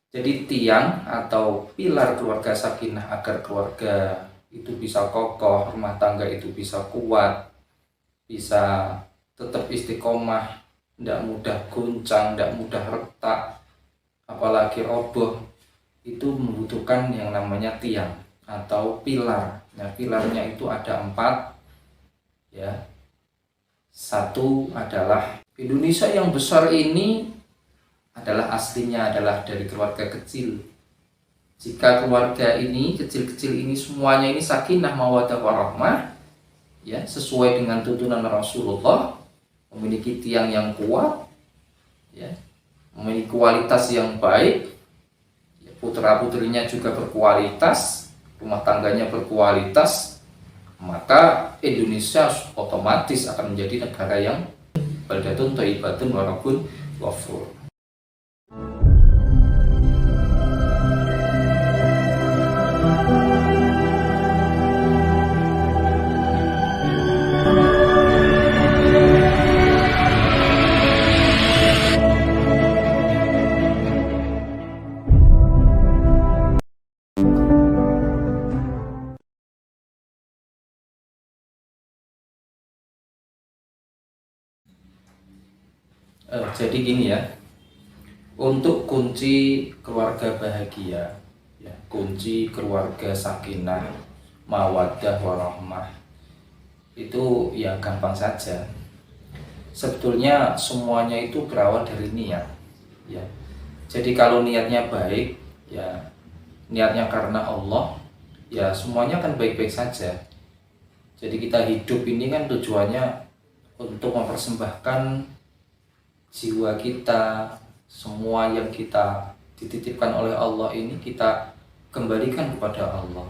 Jadi tiang atau pilar keluarga sakinah agar keluarga itu bisa kokoh, rumah tangga itu bisa kuat, bisa tetap istiqomah, tidak mudah goncang, tidak mudah retak, apalagi roboh, itu membutuhkan yang namanya tiang atau pilar. Nah, pilarnya itu ada 4, ya. Satu adalah Indonesia yang besar ini adalah aslinya adalah dari keluarga kecil. Jika keluarga ini kecil-kecil ini semuanya ini sakinah mawaddah warahmah, ya, sesuai dengan tuntunan Rasulullah, memiliki tiang yang kuat, ya, memiliki kualitas yang baik, ya, putra putrinya juga berkualitas, rumah tangganya berkualitas, maka Indonesia otomatis akan menjadi negara yang baldatun thayyibatun wa rabbun ghafur. Jadi gini ya, untuk kunci keluarga bahagia, ya, kunci keluarga sakinah, mawaddah warahmah, itu ya gampang saja. Sebetulnya semuanya itu berawal dari niat, ya. Jadi kalau niatnya baik, ya, niatnya karena Allah, ya semuanya kan baik-baik saja. Jadi kita hidup ini kan tujuannya untuk mempersembahkan jiwa kita, semua yang kita dititipkan oleh Allah ini kita kembalikan kepada Allah.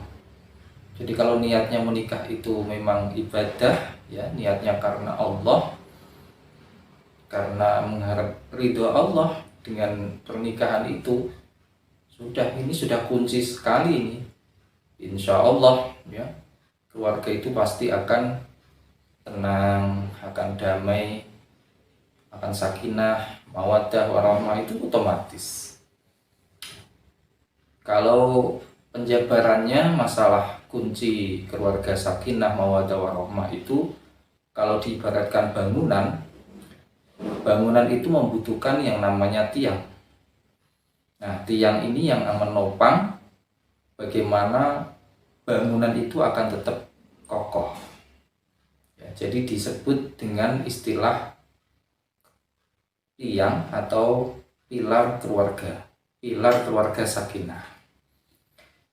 Jadi kalau niatnya menikah itu memang ibadah, ya, niatnya karena Allah, karena mengharap ridho Allah dengan pernikahan itu, ini sudah kunci sekali ini. Insya Allah, ya, keluarga itu pasti akan tenang, akan damai, akan sakinah, mawaddah warahmah, itu otomatis. Kalau penjabarannya masalah kunci keluarga sakinah, mawaddah warahmah itu, kalau diibaratkan bangunan itu membutuhkan yang namanya tiang. Nah, tiang ini yang menopang bagaimana bangunan itu akan tetap kokoh. Ya, jadi disebut dengan istilah tiang atau pilar keluarga sakinah.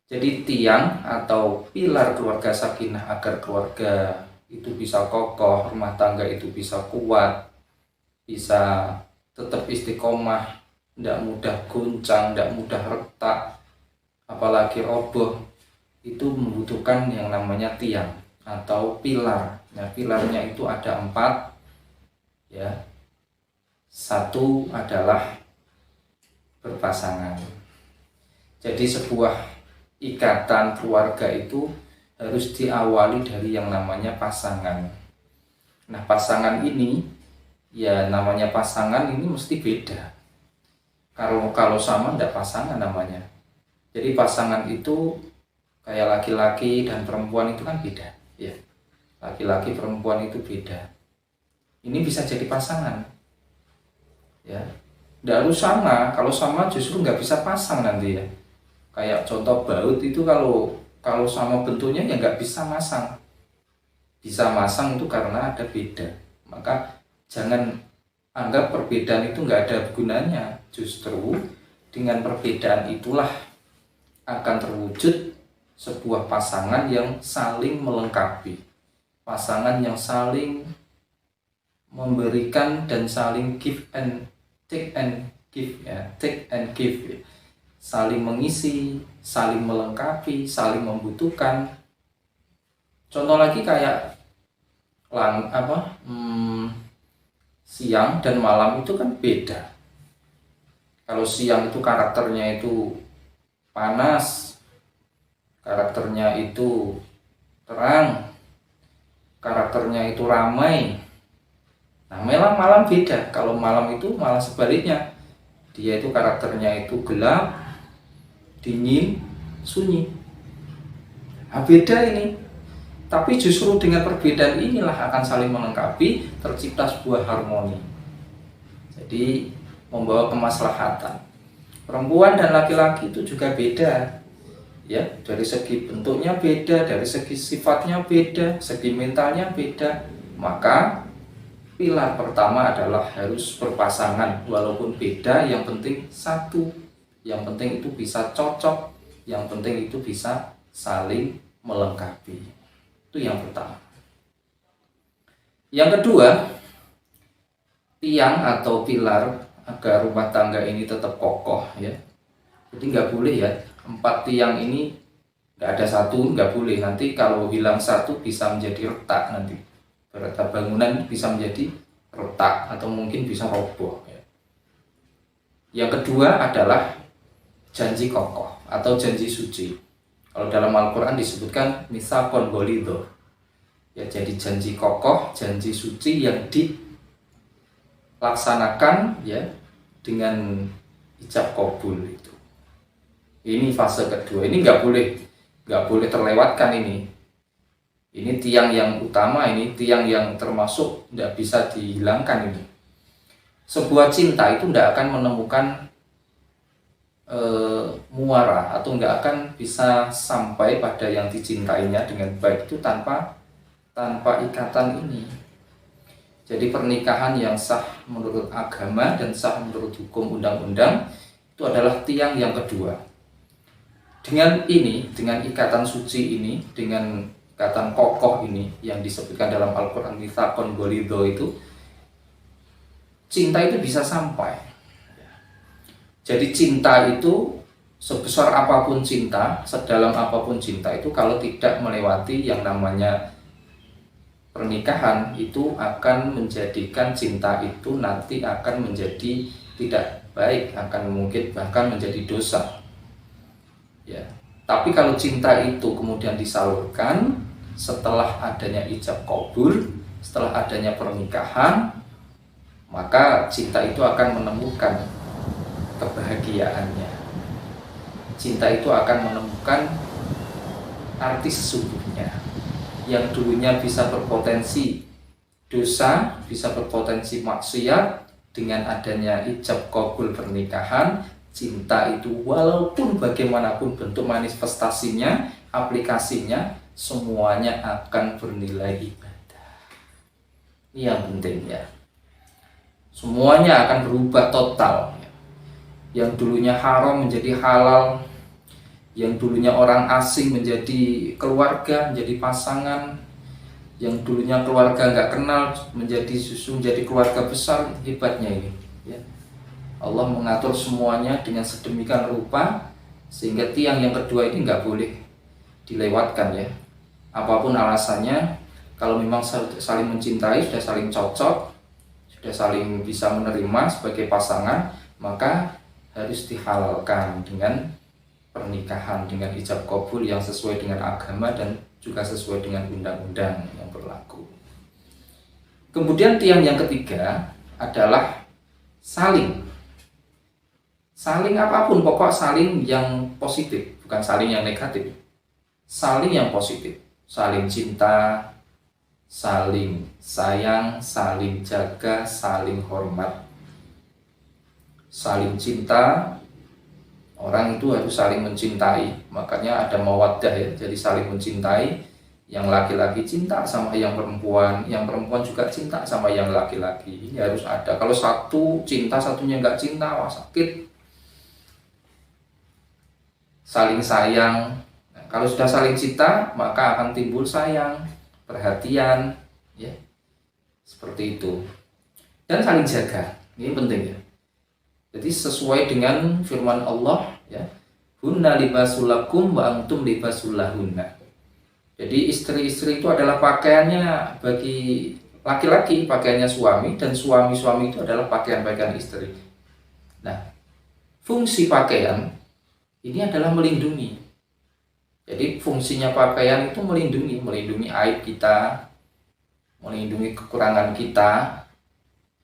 Jadi tiang atau pilar keluarga sakinah agar keluarga itu bisa kokoh, rumah tangga itu bisa kuat, bisa tetap istiqomah, tidak mudah goncang, tidak mudah retak, apalagi roboh, itu membutuhkan yang namanya tiang atau pilar. Nah, pilarnya itu ada 4, ya. Satu adalah berpasangan. Jadi sebuah ikatan keluarga itu harus diawali dari yang namanya pasangan. Nah, pasangan ini, ya, namanya pasangan ini mesti beda. Kalau sama tidak pasangan namanya. Jadi pasangan itu kayak laki-laki dan perempuan itu kan beda, ya. Laki-laki perempuan itu beda. Ini bisa jadi pasangan, ya. Tidak harus sama. Kalau sama justru nggak bisa pasang nanti, ya. Kayak contoh baut itu kalau sama bentuknya ya nggak bisa masang. Bisa masang itu karena ada beda. Maka jangan anggap perbedaan itu nggak ada gunanya. Justru dengan perbedaan itulah akan terwujud sebuah pasangan yang saling melengkapi, pasangan yang saling memberikan dan saling take and give, ya, take and give, ya. Saling mengisi, saling melengkapi, saling membutuhkan. Contoh lagi kayak siang dan malam itu kan beda. Kalau siang itu karakternya itu panas, karakternya itu terang, karakternya itu ramai. Nah, malam beda. Kalau malam itu malah sebaliknya, dia itu karakternya itu gelap, dingin, sunyi. Nah, beda ini. Tapi justru dengan perbedaan inilah akan saling melengkapi, tercipta sebuah harmoni. Jadi membawa kemaslahatan. Perempuan dan laki-laki itu juga beda. Ya, dari segi bentuknya beda, dari segi sifatnya beda, segi mentalnya beda. Maka pilar pertama adalah harus berpasangan, walaupun beda, yang penting satu. Yang penting itu bisa cocok, yang penting itu bisa saling melengkapi. Itu yang pertama. Yang kedua, tiang atau pilar agar rumah tangga ini tetap kokoh, ya. Jadi nggak boleh ya 4 tiang ini nggak ada satu, nggak boleh. Nanti kalau hilang satu bisa menjadi retak nanti. Berarti bangunan bisa menjadi retak atau mungkin bisa roboh. Ya. Yang kedua adalah janji kokoh atau janji suci. Kalau dalam Al-Quran disebutkan mitsaqon ghalidho. Ya, jadi janji kokoh, janji suci yang dilaksanakan ya dengan ijab kabul itu. Ini fase kedua. Ini nggak boleh terlewatkan ini. Ini tiang yang utama, ini tiang yang termasuk tidak bisa dihilangkan ini. Sebuah cinta itu tidak akan menemukan muara atau nggak akan bisa sampai pada yang dicintainya dengan baik itu tanpa ikatan ini. Jadi pernikahan yang sah menurut agama dan sah menurut hukum undang-undang itu adalah tiang yang kedua. Dengan ini, dengan ikatan suci ini, dengan ikatan kokoh ini yang disebutkan dalam Al-Quran mitsaqon ghalidho itu, cinta itu bisa sampai. Jadi cinta itu sebesar apapun cinta, sedalam apapun cinta itu kalau tidak melewati yang namanya pernikahan itu akan menjadikan cinta itu nanti akan menjadi tidak baik, akan mungkin bahkan menjadi dosa. Ya, tapi kalau cinta itu kemudian disalurkan setelah adanya ijab kabul, setelah adanya pernikahan, maka cinta itu akan menemukan kebahagiaannya. Cinta itu akan menemukan arti sesungguhnya. Yang dulunya bisa berpotensi dosa, bisa berpotensi maksiat, dengan adanya ijab kabul pernikahan, cinta itu walaupun bagaimanapun bentuk manifestasinya, aplikasinya, semuanya akan bernilai ibadah. Ini yang penting ya. Semuanya akan berubah total. Yang dulunya haram menjadi halal, yang dulunya orang asing menjadi keluarga, menjadi pasangan, yang dulunya keluarga nggak kenal menjadi keluarga besar. Hebatnya ini ya. Allah mengatur semuanya dengan sedemikian rupa sehingga tiang yang kedua ini nggak boleh dilewatkan ya. Apapun alasannya, kalau memang saling mencintai, sudah saling cocok, sudah saling bisa menerima sebagai pasangan, maka harus dihalalkan dengan pernikahan, dengan ijab kabul yang sesuai dengan agama dan juga sesuai dengan undang-undang yang berlaku. Kemudian tiang yang ketiga adalah saling apapun, pokok saling yang positif, bukan saling yang negatif. Saling yang positif, saling cinta, saling sayang, saling jaga, saling hormat. Saling cinta, orang itu harus saling mencintai, makanya ada mawaddah ya, jadi saling mencintai. Yang laki-laki cinta sama yang perempuan juga cinta sama yang laki-laki. Ini harus ada. Kalau satu cinta, satunya nggak cinta, wah sakit. Saling sayang. Nah, kalau sudah saling cinta, maka akan timbul sayang, perhatian, ya, seperti itu. Dan saling jaga, ini penting ya. Jadi sesuai dengan firman Allah ya, hunna libasul lakum wa antum libasul lahunna. Jadi istri-istri itu adalah pakaiannya bagi laki-laki, pakaiannya suami, dan suami-suami itu adalah pakaian-pakaian istri. Nah, fungsi pakaian ini adalah melindungi. Jadi fungsinya pakaian itu melindungi aib kita, melindungi kekurangan kita,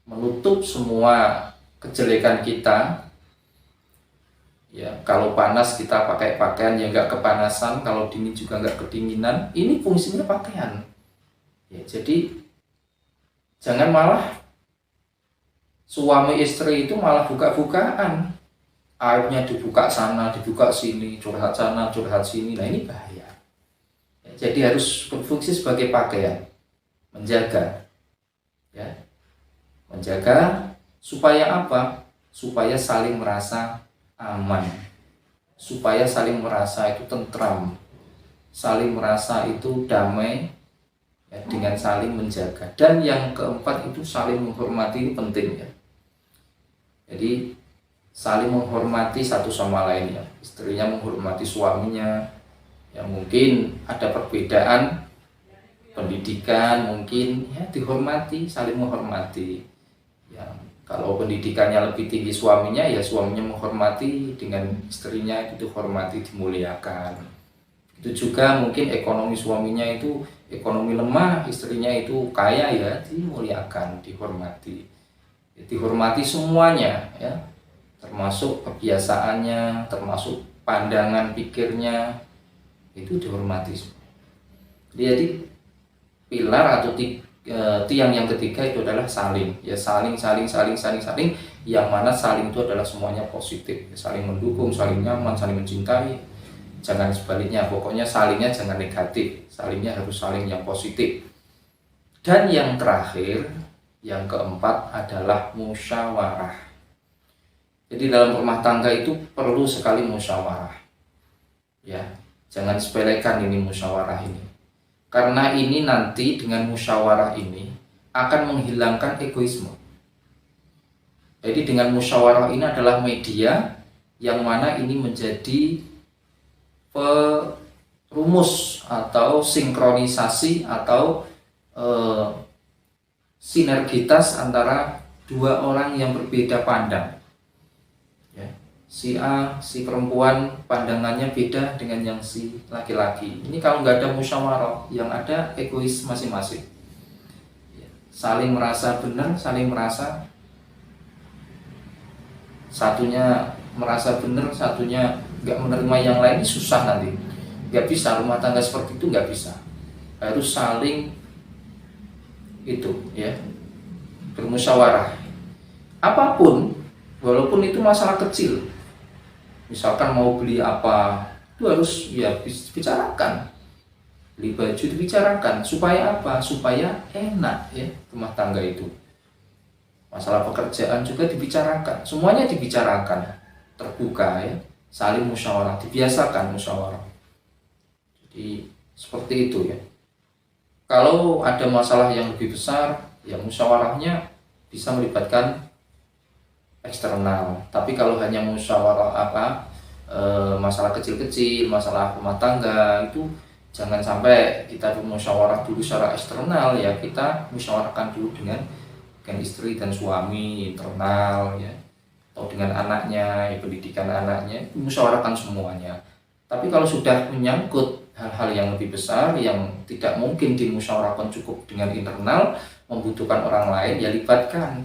menutup semua kejelekan kita. Ya, kalau panas kita pakai pakaian yang nggak kepanasan, kalau dingin juga nggak kedinginan. Ini fungsinya pakaian. Ya, jadi jangan malah suami istri itu malah buka-bukaan, aibnya dibuka sana, dibuka sini, curhat sana, curhat sini. Nah ini bahaya. Ya, jadi harus berfungsi sebagai pakaian, menjaga, ya, menjaga supaya apa? Supaya saling merasa aman, supaya saling merasa itu tentram, saling merasa itu damai, ya, dengan saling menjaga. Dan yang keempat itu saling menghormati, ini penting ya. Jadi saling menghormati satu sama lain ya. Istrinya menghormati suaminya. Ya mungkin ada perbedaan pendidikan, mungkin ya dihormati, saling menghormati. Ya, kalau pendidikannya lebih tinggi suaminya, ya suaminya menghormati, dengan istrinya itu dihormati, dimuliakan. Itu juga mungkin ekonomi suaminya itu ekonomi lemah, istrinya itu kaya, ya dimuliakan, dihormati. Ya, dihormati semuanya ya, termasuk kebiasaannya, termasuk pandangan pikirnya, itu dihormati. Jadi pilar atau tiang yang ketiga itu adalah saling, ya saling, yang mana saling itu adalah semuanya positif, ya, saling mendukung, saling nyaman, saling mencintai. Jangan sebaliknya, pokoknya salingnya jangan negatif, salingnya harus saling yang positif. Dan yang terakhir, yang keempat adalah musyawarah. Jadi dalam rumah tangga itu perlu sekali musyawarah. Ya, jangan sepelekan ini musyawarah ini. Karena ini nanti dengan musyawarah ini akan menghilangkan egoisme. Jadi dengan musyawarah ini adalah media yang mana ini menjadi perumus atau sinkronisasi atau sinergitas antara dua orang yang berbeda pandang. Ya, si A, si perempuan pandangannya beda dengan yang si laki-laki. Ini kalau nggak ada musyawarah, yang ada egois masing-masing. Ya, saling merasa benar, saling merasa, satunya merasa benar, satunya nggak menerima yang lain, ini susah nanti. Nggak bisa, rumah tangga seperti itu nggak bisa. Harus saling itu ya, bermusyawarah. Apapun, walaupun itu masalah kecil, misalkan mau beli apa, itu harus ya dibicarakan. Beli baju dibicarakan, supaya apa? Supaya enak ya rumah tangga itu. Masalah pekerjaan juga dibicarakan, semuanya dibicarakan, terbuka ya, saling musyawarah, dibiasakan musyawarah. Jadi seperti itu ya. Kalau ada masalah yang lebih besar, ya musyawarahnya bisa melibatkan eksternal. Tapi kalau hanya musyawarah masalah kecil-kecil, masalah rumah tangga, itu jangan sampai kita musyawarah dulu secara eksternal, ya kita musyawarahkan dulu dengan istri dan suami internal ya, atau dengan anaknya, ya pendidikan anaknya, musyawarahkan semuanya. Tapi kalau sudah menyangkut hal-hal yang lebih besar yang tidak mungkin dimusyawarahkan cukup dengan internal, membutuhkan orang lain, ya libatkan.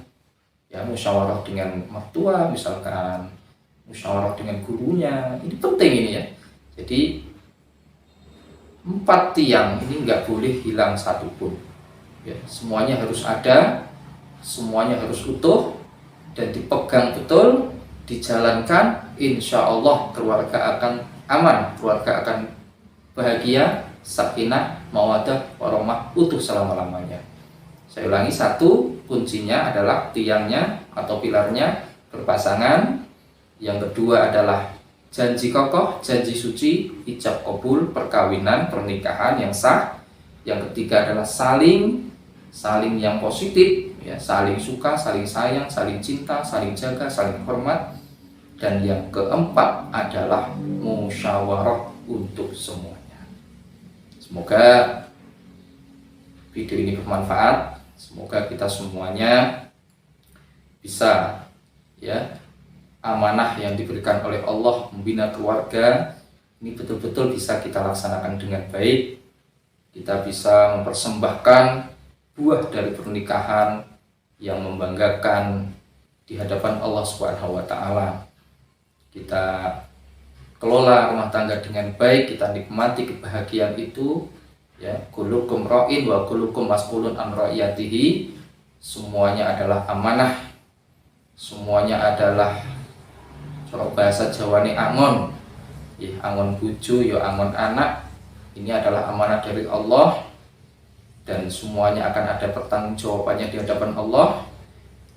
Ya musyawarah dengan mertua misalkan, musyawarah dengan gurunya, ini penting ini ya. Jadi 4 tiang ini nggak boleh hilang satupun ya, semuanya harus ada, semuanya harus utuh dan dipegang betul, dijalankan, insya Allah keluarga akan aman, keluarga akan bahagia, sakinah, mawaddah, warahmah, utuh selama-lamanya. Saya ulangi, 1, kuncinya adalah tiangnya atau pilarnya berpasangan. Yang kedua adalah janji kokoh, janji suci, ijab kabul, perkawinan, pernikahan yang sah. Yang ketiga adalah saling yang positif ya, saling suka, saling sayang, saling cinta, saling jaga, saling hormat. Dan yang keempat adalah musyawarah untuk semuanya. Semoga video ini bermanfaat. Semoga kita semuanya bisa ya, amanah yang diberikan oleh Allah membina keluarga ini betul-betul bisa kita laksanakan dengan baik. Kita bisa mempersembahkan buah dari pernikahan yang membanggakan di hadapan Allah Subhanahu wa taala. kita kelola rumah tangga dengan baik, kita nikmati kebahagiaan itu, ya. Kullukum ra'in wa kullukum mas'ulun an ra'iyatihi. Semuanya adalah amanah, semuanya adalah, kalau bahasa Jawa ini angon, ya, angon buju, ya angon anak. Ini adalah amanah dari Allah, dan semuanya akan ada pertanggungjawabannya di hadapan Allah.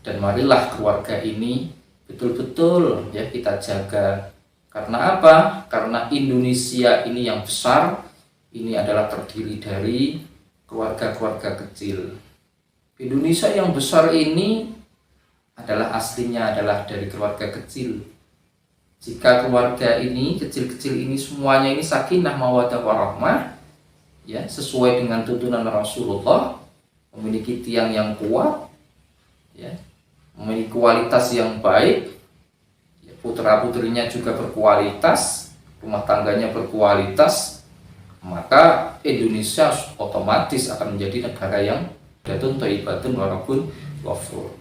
Dan marilah keluarga ini betul-betul, ya, kita jaga. Karena apa? Karena Indonesia ini yang besar, ini adalah terdiri dari keluarga-keluarga kecil. Indonesia yang besar ini adalah aslinya adalah dari keluarga kecil. Jika keluarga ini kecil-kecil ini semuanya ini sakinah mawaddah warahmah, ya, sesuai dengan tuntunan Rasulullah, memiliki tiang yang kuat, ya, memiliki kualitas yang baik, ya, putra-putrinya juga berkualitas, rumah tangganya berkualitas, maka Indonesia otomatis akan menjadi negara yang datun thayyibatun wa rabbun ghafur.